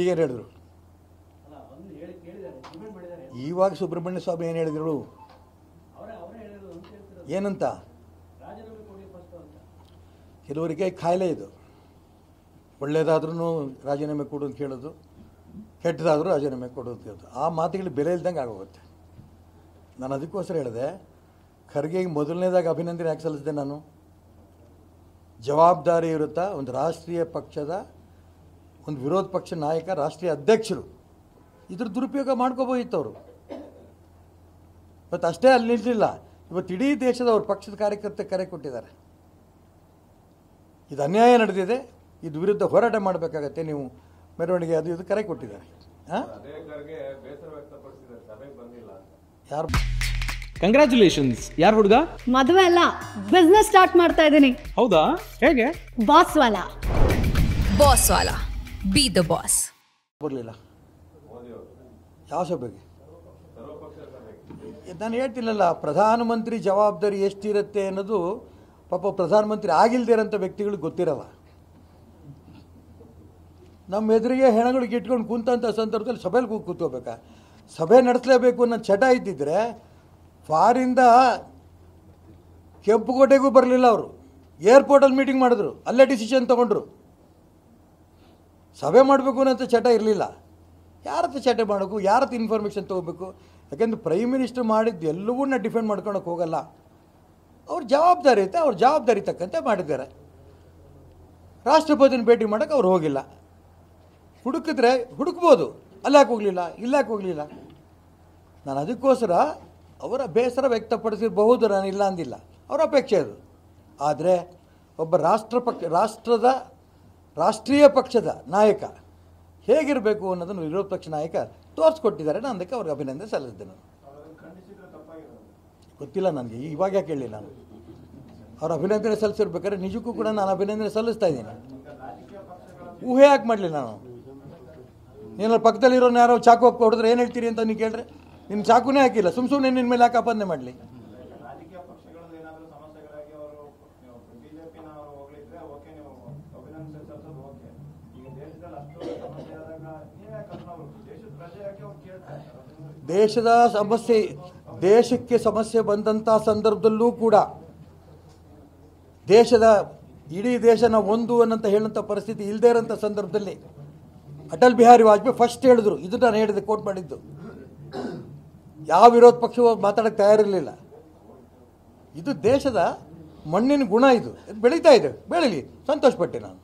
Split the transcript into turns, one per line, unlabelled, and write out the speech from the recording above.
ಈಗೇನು ಹೇಳಿದ್ರು? ಇವಾಗ ಸುಬ್ರಹ್ಮಣ್ಯ ಸ್ವಾಮಿ ಏನು ಹೇಳಿದ್ರು? ಏನಂತ? ಕೆಲವರಿಗೆ ಕಾಯಿಲೆ ಇದು, ಒಳ್ಳೇದಾದ್ರೂ ರಾಜೀನಾಮೆ ಕೊಡು ಅಂತ ಕೇಳೋದು, ಕೆಟ್ಟದಾದರೂ ರಾಜೀನಾಮೆ ಕೊಡು ಅಂತ ಕೇಳೋದು. ಆ ಮಾತುಗಳಿಗೆ ಬೆಲೆ ಇಲ್ದಂಗೆ ಆಗೋಗುತ್ತೆ. ನಾನು ಅದಕ್ಕೋಸ್ಕರ ಹೇಳಿದೆ, ಖರ್ಗೆಗೆ ಮೊದಲನೇದಾಗಿ ಅಭಿನಂದನೆ ಯಾಕೆ ಸಲ್ಲಿಸಿದೆ ನಾನು? ಜವಾಬ್ದಾರಿ ಇರುತ್ತಾ ಒಂದು ರಾಷ್ಟ್ರೀಯ ಪಕ್ಷದ ಒಂದು ವಿರೋಧ ಪಕ್ಷ ನಾಯಕ, ರಾಷ್ಟ್ರೀಯ ಅಧ್ಯಕ್ಷರು ಇದ್ರ ದುರುಪಯೋಗ ಮಾಡ್ಕೋಬೋದಿತ್ತು ಅವರು. ಇವತ್ತು ಅಷ್ಟೇ ಅಲ್ಲಿ ನಿಲ್ಲಿಲ್ಲ, ಇವತ್ತು ಇಡೀ ದೇಶದ ಅವ್ರ ಪಕ್ಷದ ಕಾರ್ಯಕರ್ತ ಕರೆ ಕೊಟ್ಟಿದ್ದಾರೆ. ಇದು ಅನ್ಯಾಯ ನಡೆದಿದೆ, ಇದು ವಿರುದ್ಧ ಹೋರಾಟ ಮಾಡಬೇಕಾಗತ್ತೆ, ನೀವು ಮೆರವಣಿಗೆ ಅದು ಇದು ಕರೆ ಕೊಟ್ಟಿದ್ದಾರೆ.
ಯಾರು? ಕಂಗ್ರ್ಯಾಚುಲೇಷನ್ಸ್. ಯಾರು ಹುಡುಗ?
ಮದುವೆ ಅಲ್ಲ, ಬಿಸ್ನೆಸ್ ಸ್ಟಾರ್ಟ್ ಮಾಡ್ತಾ ಇದ್ದೀನಿ.
ಹೌದಾ? ಹೇಗೆ?
Boss Vala.
Boss Vala, B the boss.
ಬರಲಿಲ್ಲ ಯಾವ ಸಭೆಗೆ? ನಾನು ಹೇಳ್ತಿಲ್ಲಲ್ಲ, ಪ್ರಧಾನಮಂತ್ರಿ ಜವಾಬ್ದಾರಿ ಎಷ್ಟಿರುತ್ತೆ ಅನ್ನೋದು ಪಾಪ ಪ್ರಧಾನಮಂತ್ರಿ ಆಗಿಲ್ಲದೆ ಇರೋಂಥ ವ್ಯಕ್ತಿಗಳಿಗೆ ಗೊತ್ತಿರಲ್ಲ. ನಮ್ಮ ಎದುರಿಗೆ ಹೆಣಗಳಿಗೆ ಇಟ್ಕೊಂಡು ಕೂತಂಥ ಸಂದರ್ಭದಲ್ಲಿ ಸಭೆಯಲ್ಲಿ ಕೂತ್ಕೋಬೇಕಾ? ಸಭೆ ನಡೆಸಲೇಬೇಕು ಅನ್ನೋ ಚಟ ಇದ್ದಿದ್ರೆ ಫಾರಿಂದ ಕೆಂಪುಕೋಟೆಗೂ ಬರಲಿಲ್ಲ ಅವರು, ಏರ್ಪೋರ್ಟಲ್ಲಿ ಮೀಟಿಂಗ್ ಮಾಡಿದ್ರು, ಅಲ್ಲೇ ಡಿಸಿಷನ್ ತೊಗೊಂಡ್ರು. ಸಭೆ ಮಾಡಬೇಕು ಅನ್ನೋಂಥ ಚಟ ಇರಲಿಲ್ಲ. ಯಾರತ್ರ ಚಟ ಮಾಡಬೇಕು, ಯಾರತ್ರ ಇನ್ಫಾರ್ಮೇಷನ್ ತೊಗೋಬೇಕು? ಯಾಕೆಂದ್ರೆ ಪ್ರೈಮ್ ಮಿನಿಸ್ಟರ್ ಮಾಡಿದ್ದು ಎಲ್ಲವನ್ನ ಡಿಫೆಂಡ್ ಮಾಡ್ಕೊಳಕ್ಕೆ ಹೋಗಲ್ಲ. ಅವ್ರ ಜವಾಬ್ದಾರಿ ಐತೆ, ಅವ್ರ ಜವಾಬ್ದಾರಿ ತಕ್ಕಂತೆ ಮಾಡಿದ್ದಾರೆ. ರಾಷ್ಟ್ರಪತಿನ ಭೇಟಿ ಮಾಡೋಕ್ಕೆ ಅವ್ರು ಹೋಗಿಲ್ಲ. ಹುಡುಕಿದ್ರೆ ಹುಡುಕ್ಬೋದು, ಅಲ್ಲಾಕೆ ಹೋಗಲಿಲ್ಲ, ಇಲ್ಲಾಕೆ ಹೋಗಲಿಲ್ಲ. ನಾನು ಅದಕ್ಕೋಸ್ಕರ ಅವರ ಬೇಸರ ವ್ಯಕ್ತಪಡಿಸಿರಬಹುದು, ನಾನು ಇಲ್ಲ ಅಂದಿಲ್ಲ, ಅವರ ಅಪೇಕ್ಷೆ ಅದು. ಆದರೆ ಒಬ್ಬ ರಾಷ್ಟ್ರೀಯ ಪಕ್ಷದ ನಾಯಕ ಹೇಗಿರಬೇಕು ಅನ್ನೋದನ್ನು ವಿರೋಧ ಪಕ್ಷ ನಾಯಕ ತೋರಿಸ್ಕೊಟ್ಟಿದ್ದಾರೆ. ನಾನು ಅದಕ್ಕೆ ಅವ್ರಿಗೆ ಅಭಿನಂದನೆ ಸಲ್ಲಿಸಿದ್ದೆ. ನಾನು ಗೊತ್ತಿಲ್ಲ ನನಗೆ, ಇವಾಗ ಯಾಕೆ ಹೇಳಿ, ನಾನು ಅವ್ರ ಅಭಿನಂದನೆ ಸಲ್ಲಿಸಿರ್ಬೇಕಾದ್ರೆ ನಿಜಕ್ಕೂ ಕೂಡ ನಾನು ಅಭಿನಂದನೆ ಸಲ್ಲಿಸ್ತಾ ಇದ್ದೀನಿ. ಊಹೆ ಯಾಕೆ ಮಾಡಲಿ ನಾನು? ನೀನು ಪಕ್ಕದಲ್ಲಿರೋನು ಯಾರೋ ಚಾಕು ಹಾಕಿ ಹೊಡೆದ್ರೆ ಏನು ಹೇಳ್ತೀರಿ ಅಂತ ನೀವು ಕೇಳ್ರೆ, ನಿನ್ನ ಚಾಕುನೇ ಹಾಕಿಲ್ಲ, ಸುಮ್ಮನೆ ನಿನ್ನ ಮೇಲೆ ಯಾಕೆ ಆಪಾದನೆ ಮಾಡಲಿ? ದೇಶದ ಸಮಸ್ಯೆ, ದೇಶಕ್ಕೆ ಸಮಸ್ಯೆ ಬಂದಂಥ ಸಂದರ್ಭದಲ್ಲೂ ಕೂಡ ಇಡೀ ದೇಶನ ಒಂದು ಅನ್ನಂತ ಹೇಳಂಥ ಪರಿಸ್ಥಿತಿ ಇಲ್ಲದೇ ಇರೋಂಥ ಸಂದರ್ಭದಲ್ಲಿ ಅಟಲ್ ಬಿಹಾರಿ ವಾಜಪೇಯಿ ಫಸ್ಟ್ ಹೇಳಿದ್ರು. ಇದು ನಾನು ಹೇಳಿದೆ, ಕೋಟ್ ಮಾಡಿದ್ದು. ಯಾವ ವಿರೋಧ ಪಕ್ಷವೂ ಮಾತಾಡೋಕ್ಕೆ ತಯಾರಿರಲಿಲ್ಲ. ಇದು ದೇಶದ ಮಣ್ಣಿನ ಗುಣ, ಇದು ಬೆಳೀತಾ ಇದೆ, ಬೆಳೀಲಿ, ಸಂತೋಷಪಟ್ಟೆ ನಾನು.